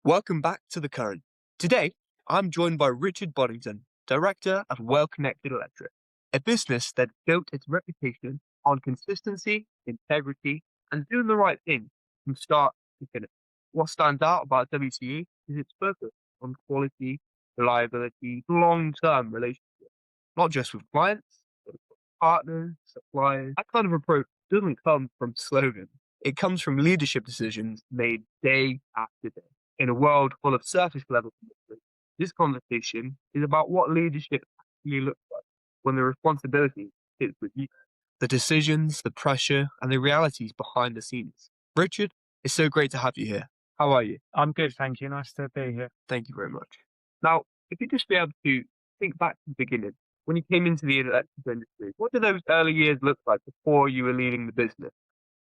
Welcome back to The Current. Today, I'm joined by Richard Boddington, Director at Well Connected Electric, a business that built its reputation on consistency, integrity, and doing the right thing from start to finish. What stands out about WCE is its focus on quality, reliability, long-term relationships, not just with clients, but with partners, suppliers. That kind of approach doesn't come from slogans. It comes from leadership decisions made day after day. In a world full of surface level commitment, this conversation is about what leadership actually looks like when the responsibility sits with you. The decisions, the pressure, and the realities behind the scenes. Richard, it's so great to have you here. How are you? I'm good, thank you. Nice to be here. Thank you very much. Now, if you just be able to think back to the beginning, when you came into the electrical industry, what did those early years look like before you were leading the business?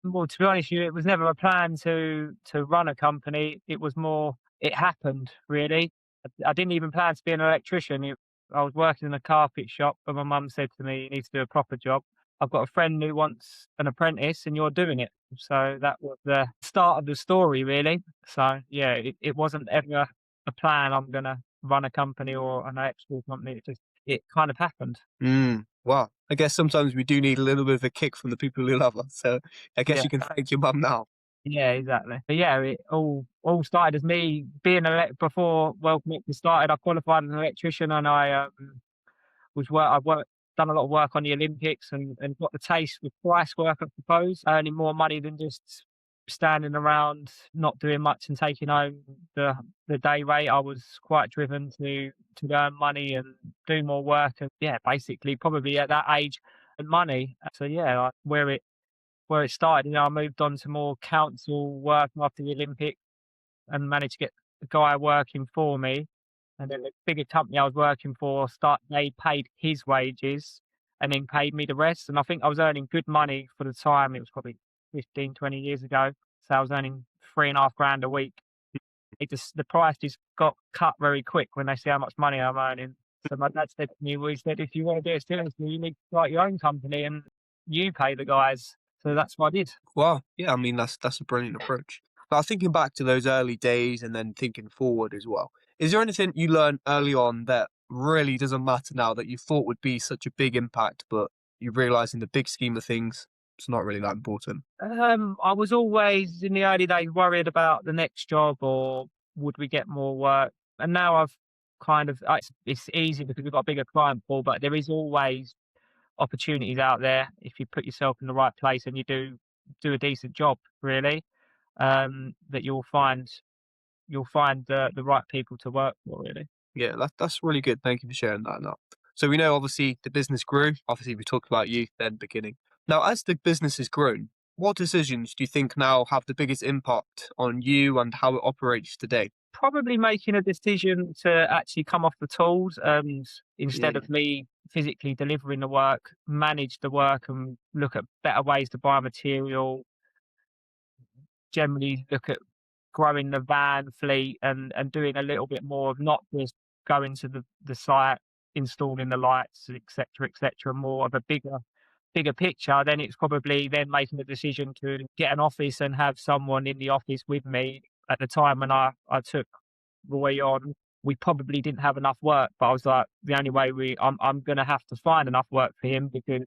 Well, to be honest with you, it was never a plan to run a company. It was more, it happened really. I didn't even plan to be an electrician. I was working in a carpet shop, and my mum said to me, "You need to do a proper job. I've got a friend who wants an apprentice, and you're doing it." So that was the start of the story, really. So yeah, it wasn't ever a plan. I'm gonna run a company or an electrical company. It kind of happened. Wow. I guess sometimes we do need a little bit of a kick from the people who love us. So I guess Yeah. you can thank your mum now. Yeah, exactly. But yeah, it all started as me being before Well Connected started. I qualified as an electrician, and I worked done a lot of work on the Olympics and got the taste with price work, I suppose, earning more money than just standing around not doing much and taking home the day rate. I was quite driven to earn money and do more work, and yeah, basically probably at that age and money. So yeah, where it started, I moved on to more council work after the Olympics and managed to get the guy working for me. And then the bigger company I was working for, they paid his wages and then paid me the rest. And I think I was earning good money for the time. It was probably 15, 20 years ago. So I was earning 3.5 grand a week. The price just got cut very quick when they see how much money I'm earning. So my dad said to me, well, he said, if you want to do it seriously, you need to start your own company and you pay the guys. So that's what I did. Wow. Yeah, I mean that's a brilliant approach. Now thinking back to those early days and then thinking forward as well. Is there anything you learned early on that really doesn't matter now that you thought would be such a big impact, but you realise in the big scheme of things, it's not really that important? I was always in the early days worried about the next job or would we get more work. And now I've kind of it's easy because we've got a bigger client pool, but there is always opportunities out there if you put yourself in the right place and you do a decent job, really. That you'll find the right people to work for, really. Yeah, that's really good. Thank you for sharing that now. So we know obviously the business grew. Obviously we talked about you then beginning. Now as the business has grown, what decisions do you think now have the biggest impact on you and how it operates today? Probably making a decision to actually come off the tools and Yeah, instead yeah. of me physically delivering the work, manage the work and look at better ways to buy material, generally look at growing the van fleet and doing a little bit more of not just going to the site, installing the lights, et cetera, more of a bigger picture. Then it's probably then making the decision to get an office and have someone in the office with me. At the time when I took Roy on, we probably didn't have enough work, but I was like, the only way I'm gonna have to find enough work for him because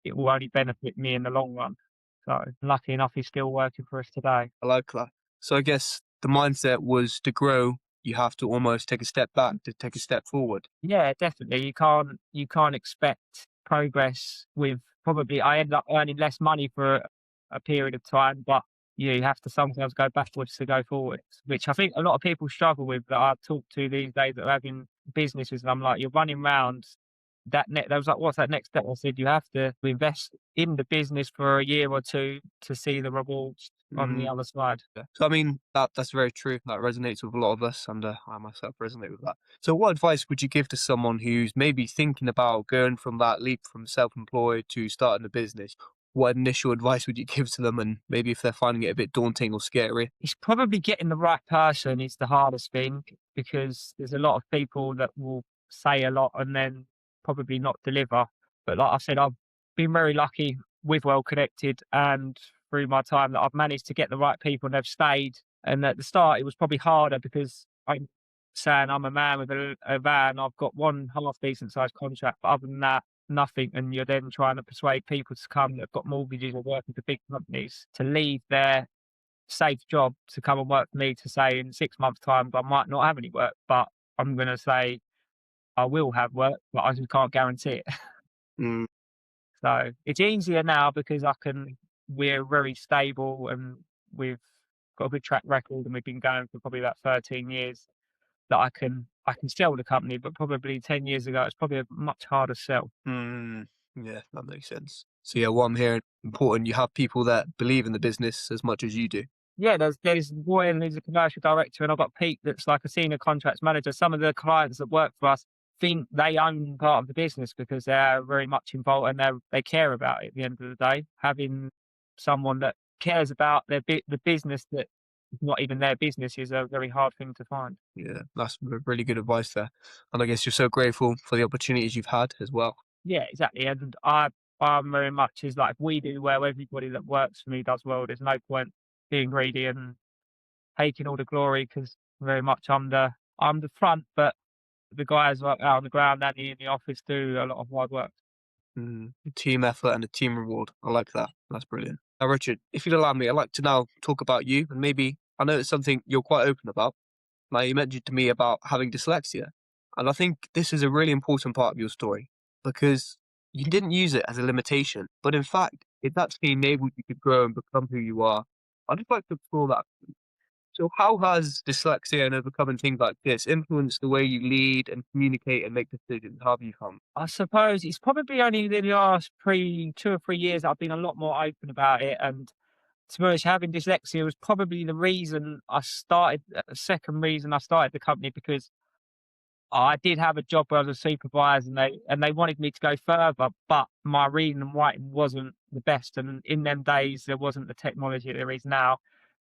it will only benefit me in the long run. So lucky enough he's still working for us today. I like that. So I guess the mindset was to grow, you have to almost take a step back to take a step forward. Yeah, definitely. You can't expect progress with probably I ended up earning less money for a period of time, but you have to sometimes go backwards to go forwards, which I think a lot of people struggle with that I talk to these days that are having businesses and I'm like, you're running round that was like, what's that next step? I said, you have to invest in the business for a year or two to see the rewards on the Mm. other side. Yeah. So I mean that's very true. That resonates with a lot of us, and I myself resonate with that. So what advice would you give to someone who's maybe thinking about going from that leap from self-employed to starting a business? What initial advice would you give to them, and maybe if they're finding it a bit daunting or scary? It's probably getting the right person is the hardest thing because there's a lot of people that will say a lot and then probably not deliver. But like I said, I've been very lucky with Well Connected and through my time that I've managed to get the right people and they've stayed And at the start, it was probably harder because I'm saying I'm a man with a van. I've got one half decent sized contract, but other than that, nothing. And you're then trying to persuade people to come that have got mortgages or working for big companies to leave their safe job to come and work for me, to say in 6 months' time, I might not have any work, but I'm going to say I will have work, but I just can't guarantee it. Mm, So it's easier now because we're very stable and we've got a good track record and we've been going for probably about 13 years that I can sell the company, but probably 10 years ago, it's probably a much harder sell. mm, yeah, that makes sense. So yeah, what I'm hearing, important, you have people that believe in the business as much as you do. Yeah, there's Roy, who's a commercial director, and I've got Pete that's like a senior contracts manager. Some of the clients that work for us think they own part of the business because they're very much involved and they care about it at the end of the day. Having someone that cares about the business that is not even their business is a very hard thing to find. Yeah, that's really good advice there. And I guess you're so grateful for the opportunities you've had as well. Yeah, exactly. And I'm very much is like if we do well, everybody that works for me does well. There's no point being greedy and taking all the glory because very much I'm the front, but the guys out on the ground and in the office do a lot of hard work. Mm, a team effort and a team reward. I like that. That's brilliant. Now, Richard, if you'd allow me, I'd like to now talk about you and maybe I know it's something you're quite open about. Now, you mentioned to me about having dyslexia, and I think this is a really important part of your story because you didn't use it as a limitation, but in fact, it's actually enabled you to grow and become who you are. I'd just like to explore that. So, how has dyslexia and overcoming things like this influenced the way you lead and communicate and make decisions? How have you found? I suppose it's probably only the last 2 or 3 years I've been a lot more open about it, and to be honest, having dyslexia was probably the second reason I started the company because I did have a job where I was a supervisor and they wanted me to go further, but my reading and writing wasn't the best. And in them days, there wasn't the technology there is now.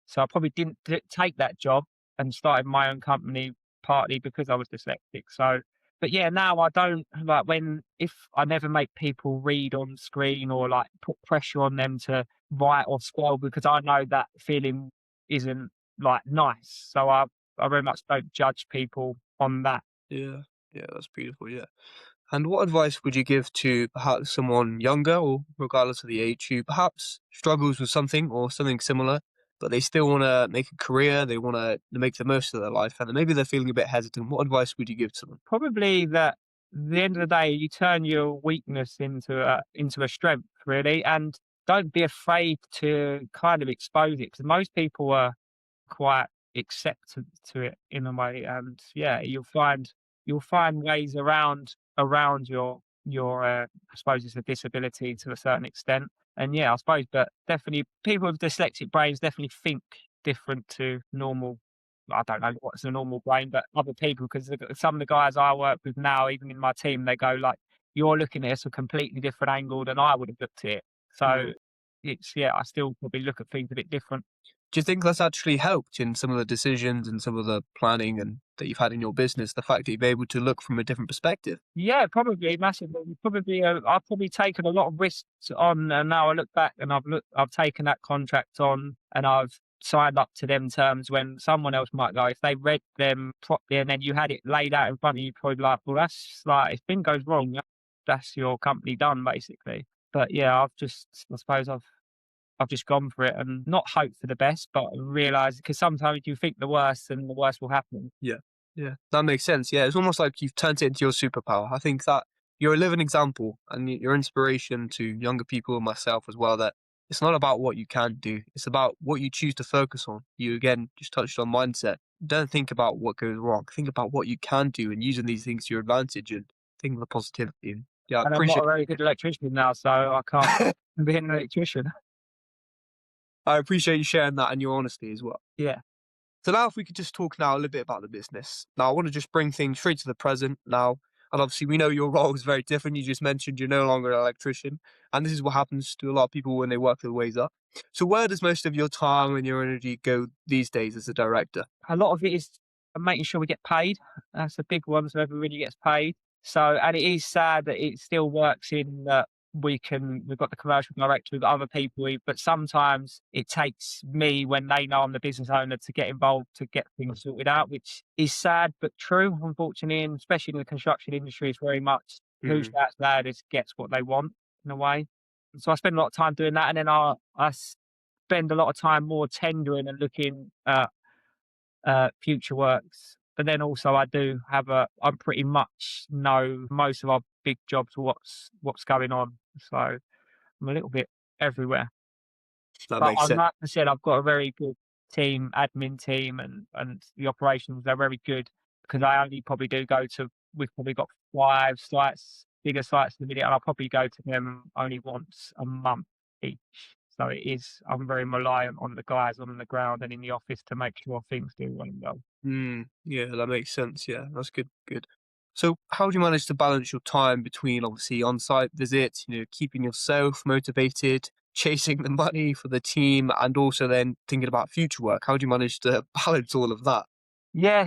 So I probably didn't take that job and started my own company partly because I was dyslexic. So, but yeah, now I don't like if I never make people read on screen or like put pressure on them to write or scroll because I know that feeling isn't like nice. So I very much don't judge people on that. Yeah, yeah, that's beautiful. Yeah. And what advice would you give to perhaps someone younger or regardless of the age who perhaps struggles with something or something similar, but they still want to make a career, they want to make the most of their life, and maybe they're feeling a bit hesitant? What advice would you give to them? Probably that at the end of the day, you turn your weakness into a strength, really, and don't be afraid to kind of expose it because most people are quite acceptant to it in a way, and yeah, you'll find ways around your I suppose it's a disability to a certain extent, and yeah, I suppose, but definitely people with dyslexic brains definitely think different to normal. I don't know what's a normal brain, but other people, because some of the guys I work with now, even in my team, they go like, "You're looking at this a completely different angle than I would have looked at it." So Mm. it's yeah, I still probably look at things a bit different. Do you think that's actually helped in some of the decisions and some of the planning and that you've had in your business? The fact that you've been able to look from a different perspective? Yeah, probably massively. I've probably taken a lot of risks on, and now I look back and I've taken that contract on, and I've signed up to them terms when someone else might go. If they read them properly and then you had it laid out in front of you, probably like, well, that's like if thing goes wrong, that's your company done basically. But yeah, I suppose I've just gone for it and not hoped for the best, but realised because sometimes you think the worst and the worst will happen. Yeah. Yeah. That makes sense. Yeah. It's almost like you've turned it into your superpower. I think that you're a living example and you're inspiration to younger people and myself as well that it's not about what you can do. It's about what you choose to focus on. You again just touched on mindset. Don't think about what goes wrong. Think about what you can do and using these things to your advantage and think of the positivity. And yeah, I And I'm not appreciate a very good electrician now, so I can't be an electrician. I appreciate you sharing that and your honesty as well. Yeah. So now if we could just talk now a little bit about the business. Now I want to just bring things straight to the present now. And obviously we know your role is very different. You just mentioned you're no longer an electrician. And this is what happens to a lot of people when they work their ways up. So where does most of your time and your energy go these days as a director? A lot of it is making sure we get paid. That's a big one, so everybody gets paid. So, and it is sad that it still works in that we've got the commercial director, we've got other people, but sometimes it takes me when they know I'm the business owner to get involved to get things sorted out, which is sad but true, unfortunately, and especially in the construction industry, it's very much who Mm, shouts loudest gets what they want in a way. So I spend a lot of time doing that, and then I spend a lot of time more tendering and looking at future works. But then also I do have I'm pretty much know most of our big jobs, what's going on. So I'm a little bit everywhere. that But makes sense. like I said, I've got a very good team, admin team, and the operations, they're very good because I only probably do go to we've probably got 5 sites, bigger sites in the minute, and I'll probably go to them only once a month each. So I'm very reliant on the guys on the ground and in the office to make sure things do run well. Yeah, that makes sense. Yeah, that's good. Good. So, how do you manage to balance your time between obviously on-site visits, keeping yourself motivated, chasing the money for the team, and also then thinking about future work? How do you manage to balance all of that? Yeah,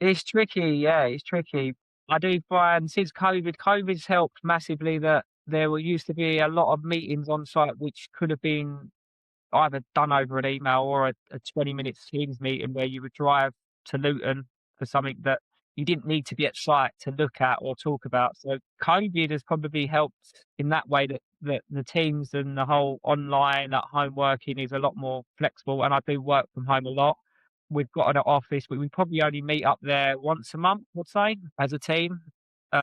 it's tricky. Yeah, it's tricky. I do find since COVID's helped massively that used to be a lot of meetings on site which could have been either done over an email or a 20-minute Teams meeting where you would drive to Luton for something that you didn't need to be at site to look at or talk about. So COVID has probably helped in that way that the teams and the whole online at home working is a lot more flexible, and I do work from home a lot. We've got an office, but we probably only meet up there once a month, I'd say, as a team.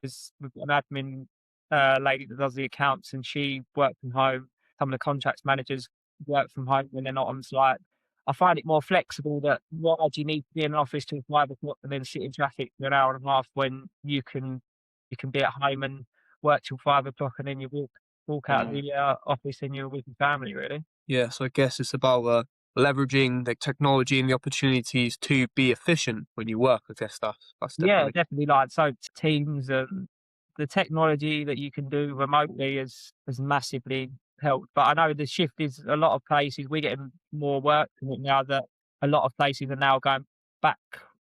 As we've got an admin lady that does the accounts, and she works from home. Some of the contracts managers work from home when they're not on site. I find it more flexible that why do you need to be in an office till 5 o'clock and then sit in traffic for an hour and a half when you can be at home and work till 5 o'clock and then you walk out of the office and you're with your family really. Yeah, so I guess it's about leveraging the technology and the opportunities to be efficient when you work. I guess that's Yeah, definitely. definitely. Like so, Teams and the technology that you can do remotely has massively helped. But I know the shift is a lot of places we're getting more work from it now that a lot of places are now going back.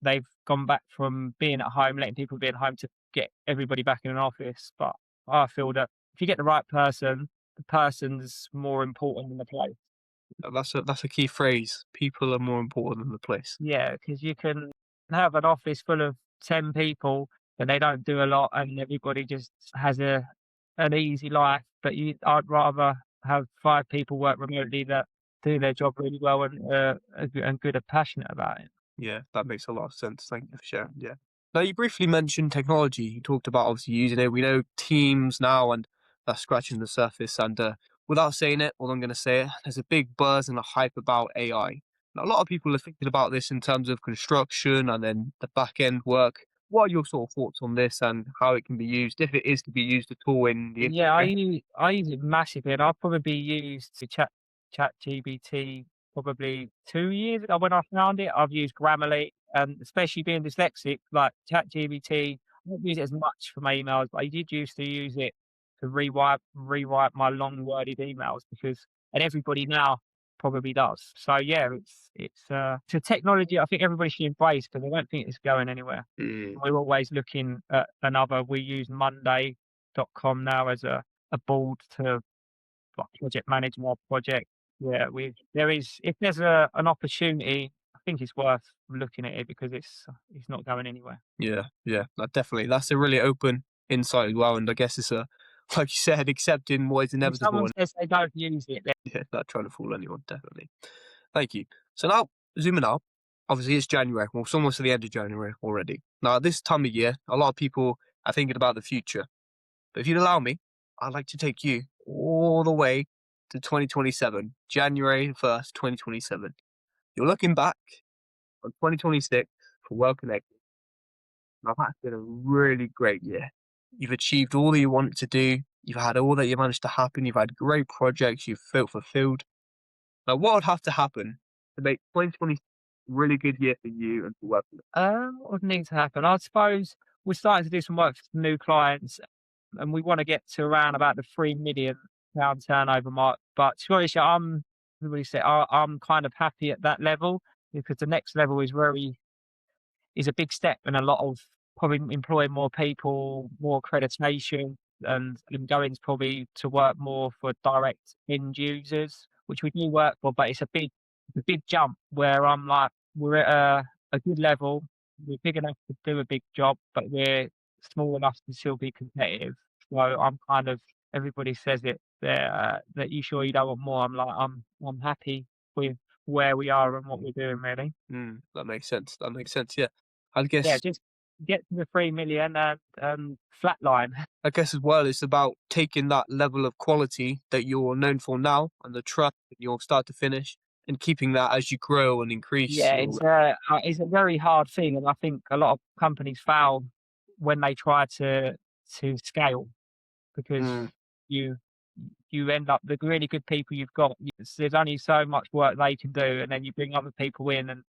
They've gone back from being at home, letting people be at home to get everybody back in an office. But I feel that if you get the right person, the person's more important than the place. That's a key phrase. People are more important than the place. Yeah, because you can have an office full of 10 people, and they don't do a lot, and everybody just has an easy life, but I'd rather have 5 people work remotely that do their job really well and good and passionate about it. Yeah, that makes a lot of sense. Thank you for sharing. Yeah. Now, you briefly mentioned technology. You talked about obviously using it. We know Teams now, and that's scratching the surface. And without saying it, well, I'm going to say it. There's a big buzz and a hype about AI. Now, a lot of people are thinking about this in terms of construction and then the back end work. What are your sort of thoughts on this and how it can be used, if it is to be used at all in the Yeah, industry? I use it massively, and I've probably used to ChatGPT probably 2 years ago when I found it. I've used Grammarly, and especially being dyslexic, like ChatGPT, I don't use it as much for my emails, but I did used to use it to rewrite my long worded emails and everybody now probably does. So yeah, it's a technology I think everybody should embrace because I don't think it's going anywhere. Mm, We're always looking at another. We use Monday.com now as a board to like project manage more project. Yeah, there is if there's an opportunity, I think it's worth looking at it because it's not going anywhere. yeah, yeah, definitely. That's a really open insight as well. And I guess it's like you said, accepting what is If someone inevitable. says they don't use it, then Yeah, not trying to fool anyone, definitely. Thank you. So now, zooming out, obviously it's January. Well, it's almost to the end of January already. Now, at this time of year, a lot of people are thinking about the future. But if you'd allow me, I'd like to take you all the way to 2027, January 1st, 2027. You're looking back on 2026 for Well Connected. Now, that's been a really great year. You've achieved all that you wanted to do. You've had all that you managed to happen. You've had great projects. You've felt fulfilled. Now, what would have to happen to make 2020 a really good year for you and for working? what would need to happen? I suppose we're starting to do some work for some new clients, and we want to get to around about the £3 million turnover mark. But to be honest, everybody say I'm kind of happy at that level because the next level is a big step and a lot of probably employing more people, more accreditation. and going probably to work more for direct end users, which we do work for, but it's a big jump where I'm like, we're at a good level, we're big enough to do a big job, but we're small enough to still be competitive. So I'm kind of everybody says it that you sure you don't want more. I'm like I'm happy with where we are and what we're doing really. That makes sense. That makes sense. Yeah. I Yeah, guess just get to the 3 million and flatline. I guess as well, it's about taking that level of quality that you're known for now and the trust in your start to finish and keeping that as you grow and increase Yeah, your. it's a very hard thing, and I think a lot of companies fail when they try to scale because Mm, you you end up the really good people you've got. There's only so much work they can do, and then you bring other people in, and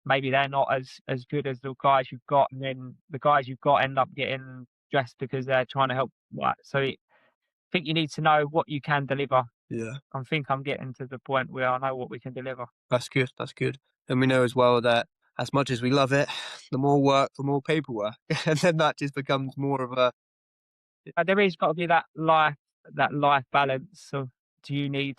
maybe they're not as good as the guys you've got, and then the guys you've got end up getting stressed because they're trying to help. Right, I think you need to know what you can deliver. yeah, I think I'm getting to the point where I know what we can deliver. that's good. That's good. And we know as well that as much as we love it, the more work, the more paperwork. And then that just becomes more of a. There is got to be that life balance of do you need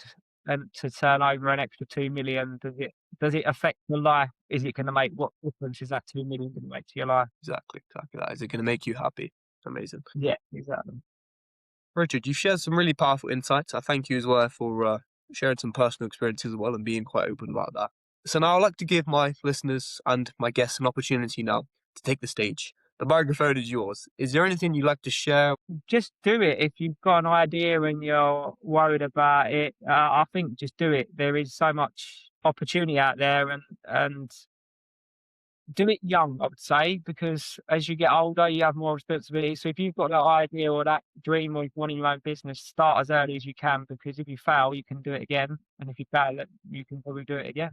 to turn over an extra 2 million? Does it affect your life? Is it going to make what difference is that 2 million going to make to your life? Exactly, exactly that. Is it going to make you happy? Amazing. Yeah, exactly. Richard, you've shared some really powerful insights. I thank you as well for sharing some personal experiences as well and being quite open about that. So now I'd like to give my listeners and my guests an opportunity now to take the stage. The microphone is yours. Is there anything you'd like to share? Just do it if you've got an idea and you're worried about it. I think just do it. There is so much opportunity out there, and do it young, I would say, because as you get older, you have more responsibility. So if you've got that idea or that dream of wanting your own business, start as early as you can, because if you fail, you can do it again, and if you fail, you can probably do it again.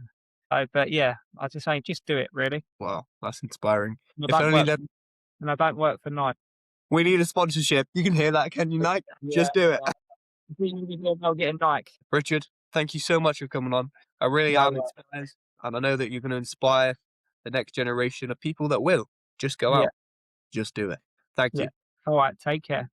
So, but yeah, I just say just do it really. Wow, that's inspiring. And I If don't only work that for, and I don't work for night. we need a sponsorship. You can hear that, can you, Nike? Yeah, Just do it. yeah. If we I'll get a Nike. Richard, thank you so much for coming on. I really No am way. inspired, and I know that you're going to inspire the next generation of people that will just go Yeah, out, just do it. Thank yeah. you. All right, take care.